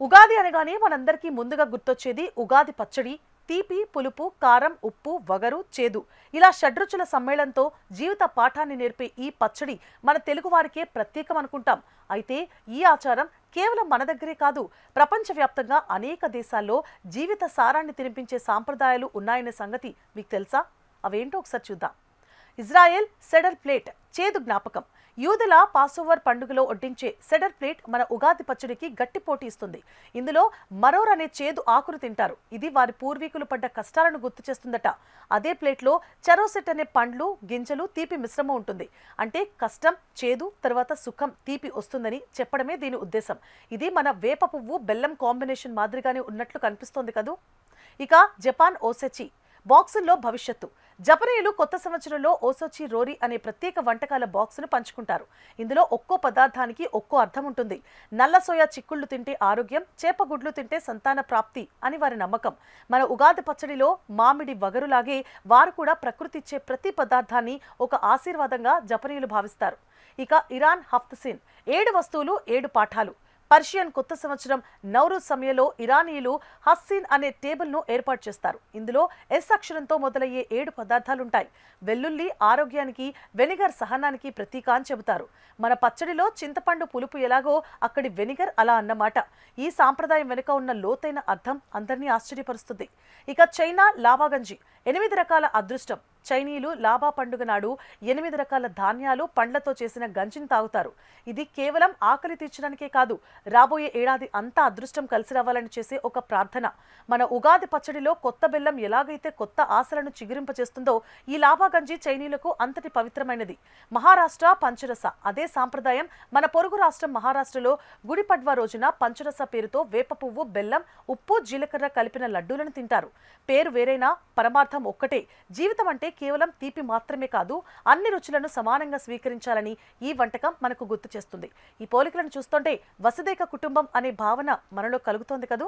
ఉగాది అనగానే మనందరికీ ముందుగా గుర్తొచ్చేది ఉగాది పచ్చడి. తీపి, పులుపు, కారం, ఉప్పు, వగరు, చేదు ఇలా షడ్రుచుల సమ్మేళనంతో జీవిత పాఠాన్ని నేర్పే ఈ పచ్చడి మన తెలుగువారికే ప్రత్యేకం అనుకుంటాం. అయితే ఈ ఆచారం కేవలం మన దగ్గరే కాదు, ప్రపంచవ్యాప్తంగా అనేక దేశాల్లో జీవిత సారాన్ని తినిపించే సాంప్రదాయాలు ఉన్నాయనే సంగతి మీకు తెలుసా? అవేంటో ఒకసారి చూద్దాం. ఇజ్రాయెల్ సెడర్ ప్లేట్ చేదు జ్ఞాపకం. యూదుల పాసోవర్ పండుగలో వడ్డించే సెడర్ ప్లేట్ మన ఉగాది పచ్చడికి గట్టి పోటీ ఇస్తుంది. ఇందులో మరోర్ అనే చేదు ఆకును తింటారు. ఇది వారి పూర్వీకులు పడ్డ కష్టాలను గుర్తు చేస్తుందట. అదే ప్లేట్లో చెరోసెట్ అనే పండ్లు, గింజలు, తీపి మిశ్రమం ఉంటుంది. అంటే కష్టం చేదు, తర్వాత సుఖం తీపి వస్తుందని చెప్పడమే దీని ఉద్దేశం. ఇది మన వేప పువ్వు బెల్లం కాంబినేషన్ మాదిరిగానే ఉన్నట్లు కనిపిస్తోంది కదూ. ఇక జపాన్ ఓసెచి బాక్సుల్లో భవిష్యత్తు. జపనీయులు కొత్త సంవత్సరంలో ఓసోచి రోరి అనే ప్రత్యేక వంటకాల బాక్సును పంచుకుంటారు. ఇందులో ఒక్కో పదార్థానికి ఒక్కో అర్థం ఉంటుంది. నల్ల సోయా చిక్కుళ్ళు తింటే ఆరోగ్యం, చేపగుడ్లు తింటే సంతాన ప్రాప్తి అని వారి నమ్మకం. మన ఉగాది పచ్చడిలో మామిడి వగరులాగే వారు కూడా ప్రకృతి ఇచ్చే ప్రతి పదార్థాన్ని ఒక ఆశీర్వాదంగా జపనీయులు భావిస్తారు. ఇక ఇరాన్ హఫ్తసిన్ 7 వస్తువులు 7 పాఠాలు. పర్షియన్ కొత్త సంవత్సరం నౌరూజ్ సమయంలో ఇరానీయులు హస్సీన్ అనే టేబుల్ను ఏర్పాటు చేస్తారు. ఇందులో ఎస్ అక్షరంతో మొదలయ్యే 7 పదార్థాలుంటాయి. వెల్లుల్లి ఆరోగ్యానికి, వెనిగర్ సహనానికి ప్రతీక అని చెబుతారు. మన పచ్చడిలో చింతపండు పులుపు ఎలాగో అక్కడి వెనిగర్ అలా అన్నమాట. ఈ సాంప్రదాయం వెనుక ఉన్న లోతైన అర్థం అందరినీ ఆశ్చర్యపరుస్తుంది. ఇక చైనా లావాగంజి 8 రకాల అదృష్టం. చైనీయులు లాబా పండుగ నాడు 8 రకాల ధాన్యాలు, పండ్లతో చేసిన గంజిని తాగుతారు. ఇది కేవలం ఆకలి తీర్చడానికే కాదు, రాబోయే ఏడాది అంతా అదృష్టం కలిసి రావాలని చేసే ఒక ప్రార్థన. మన ఉగాది పచ్చడిలో కొత్త బెల్లం ఎలాగైతే కొత్త ఆశలను చిగురింపచేస్తుందో, ఈ లాబా గంజి చైనీయులకు అంతటి పవిత్రమైనది. మహారాష్ట్ర పంచరస అదే సాంప్రదాయం. మన పొరుగు రాష్ట్రం మహారాష్ట్రలో గుడి పడ్వా రోజున పంచరస పేరుతో వేప పువ్వు, బెల్లం, ఉప్పు, జీలకర్ర కలిపిన లడ్డూలను తింటారు. పేరు వేరైనా పరమార్థం ఒక్కటే. జీవితం అంటే కేవలం తీపి మాత్రమే కాదు, అన్ని రుచులను సమానంగా స్వీకరించాలని ఈ వంటకం మనకు గుర్తు చేస్తుంది. ఈ పోలికలను చూస్తుంటే వసుదైక కుటుంబం అనే భావన మనలో కలుగుతోంది కదూ.